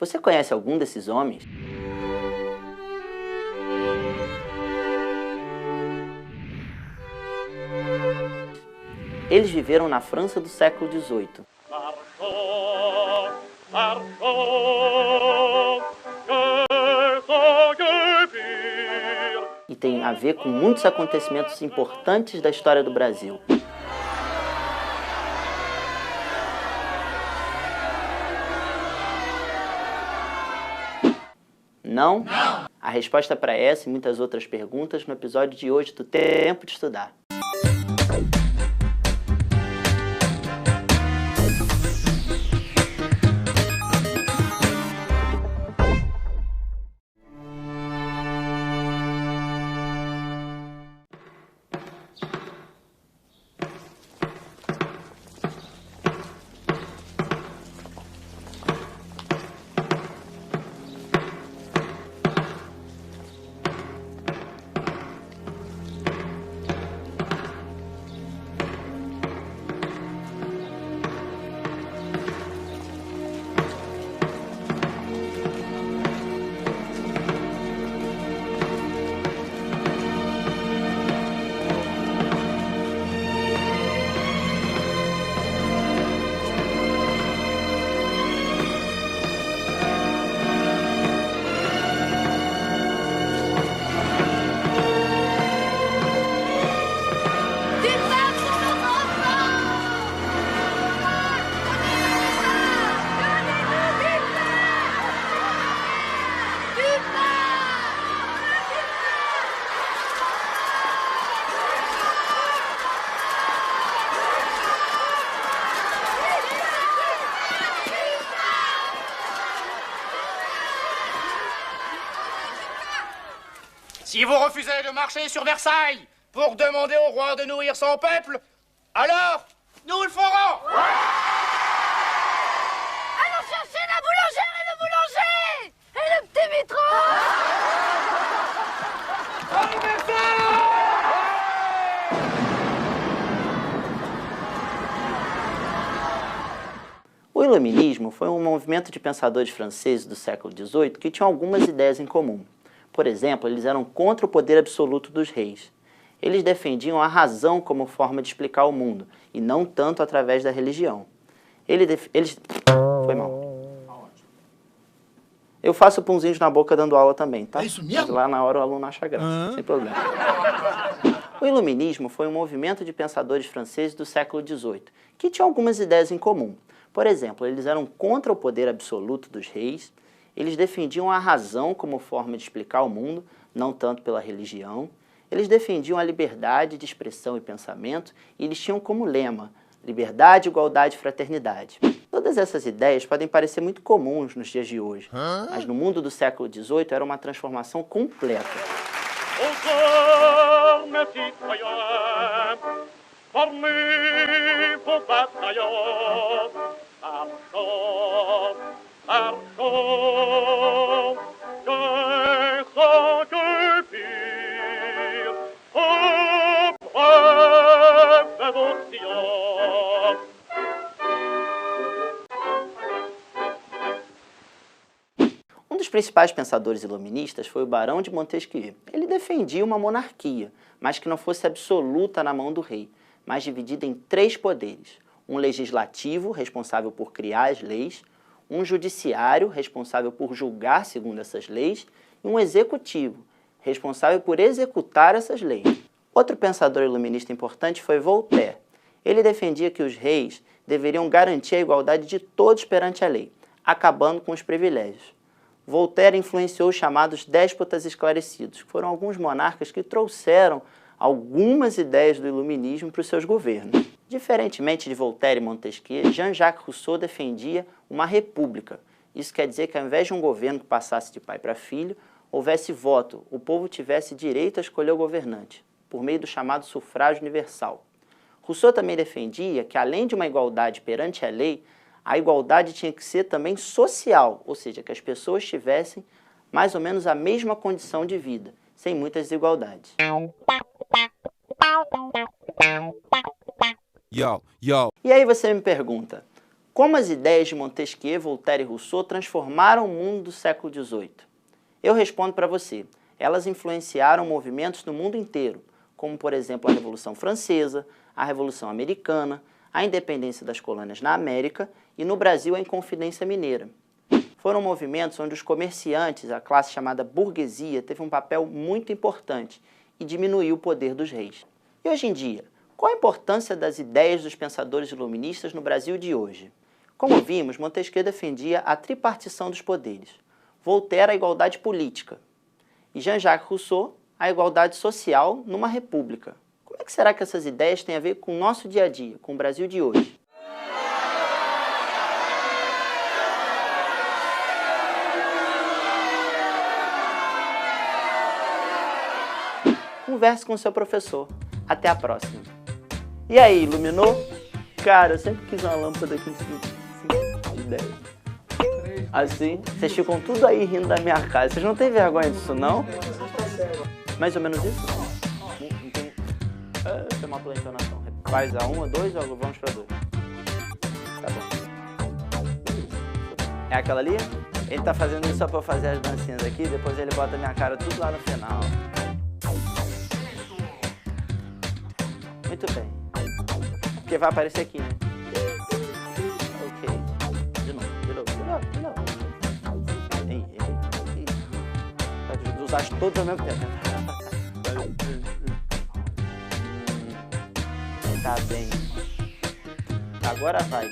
Você conhece algum desses homens? Eles viveram na França do século XVIII. E tem a ver com muitos acontecimentos importantes da história do Brasil. Não? Não! A resposta para essa e muitas outras perguntas no episódio de hoje do Tempo de Estudar. Si vous refusez de marcher sur Versailles pour demander au roi de nourrir son peuple, alors nous le ferons. Allons chercher la boulangère et le boulanger et le petit mitron. O Iluminismo foi um movimento de pensadores franceses do século XVIII que tinham algumas ideias em comum. Por exemplo, eles eram contra o poder absoluto dos reis. Eles defendiam a razão como forma de explicar o mundo, e não tanto através da religião. Foi mal. Eu faço punzinhos na boca dando aula também, tá? É isso mesmo? Mas lá na hora o aluno acha graça, sem problema. O Iluminismo foi um movimento de pensadores franceses do século XVIII, que tinham algumas ideias em comum. Por exemplo, eles eram contra o poder absoluto dos reis, eles defendiam a razão como forma de explicar o mundo, não tanto pela religião. Eles defendiam a liberdade de expressão e pensamento e eles tinham como lema liberdade, igualdade e fraternidade. Todas essas ideias podem parecer muito comuns nos dias de hoje, mas no mundo do século XVIII era uma transformação completa. Um dos principais pensadores iluministas foi o Barão de Montesquieu. Ele defendia uma monarquia, mas que não fosse absoluta na mão do rei, mas dividida em 3 poderes. Um legislativo, responsável por criar as leis, um judiciário, responsável por julgar segundo essas leis, e um executivo, responsável por executar essas leis. Outro pensador iluminista importante foi Voltaire. Ele defendia que os reis deveriam garantir a igualdade de todos perante a lei, acabando com os privilégios. Voltaire influenciou os chamados déspotas esclarecidos, que foram alguns monarcas que trouxeram algumas ideias do iluminismo para os seus governos. Diferentemente de Voltaire e Montesquieu, Jean-Jacques Rousseau defendia uma república. Isso quer dizer que ao invés de um governo que passasse de pai para filho, houvesse voto, o povo tivesse direito a escolher o governante, por meio do chamado sufrágio universal. Rousseau também defendia que, além de uma igualdade perante a lei, a igualdade tinha que ser também social, ou seja, que as pessoas tivessem mais ou menos a mesma condição de vida, sem muitas desigualdades. E aí você me pergunta, Como as ideias de Montesquieu, Voltaire e Rousseau transformaram o mundo do século XVIII? Eu respondo para você. Elas influenciaram movimentos no mundo inteiro, como, por exemplo, a Revolução Francesa, a Revolução Americana, a independência das colônias na América e, no Brasil, a Inconfidência Mineira. Foram movimentos onde os comerciantes, a classe chamada burguesia, teve um papel muito importante e diminuiu o poder dos reis. E hoje em dia, qual a importância das ideias dos pensadores iluministas no Brasil de hoje? Como vimos, Montesquieu defendia a tripartição dos poderes, Voltaire a igualdade política e Jean-Jacques Rousseau a igualdade social numa república. Como é que será que essas ideias têm a ver com o nosso dia a dia, com o Brasil de hoje? Converse com o seu professor. Até a próxima. E aí, iluminou? Cara, eu sempre quis uma lâmpada aqui em cima. Assim, vocês ficam tudo aí rindo da minha cara. Vocês não têm vergonha disso, não? Mais ou menos isso? Foi uma boa entonação. Faz a 1, a 2 ou vamos pra 2? Tá bom. É aquela ali? Ele tá fazendo isso só pra eu fazer as dancinhas aqui, depois ele bota minha cara tudo lá no final. Muito bem. Porque vai aparecer aqui, né? Ok. De novo. Ei. Pode usar todos ao mesmo tempo. Tá bem. Agora vai.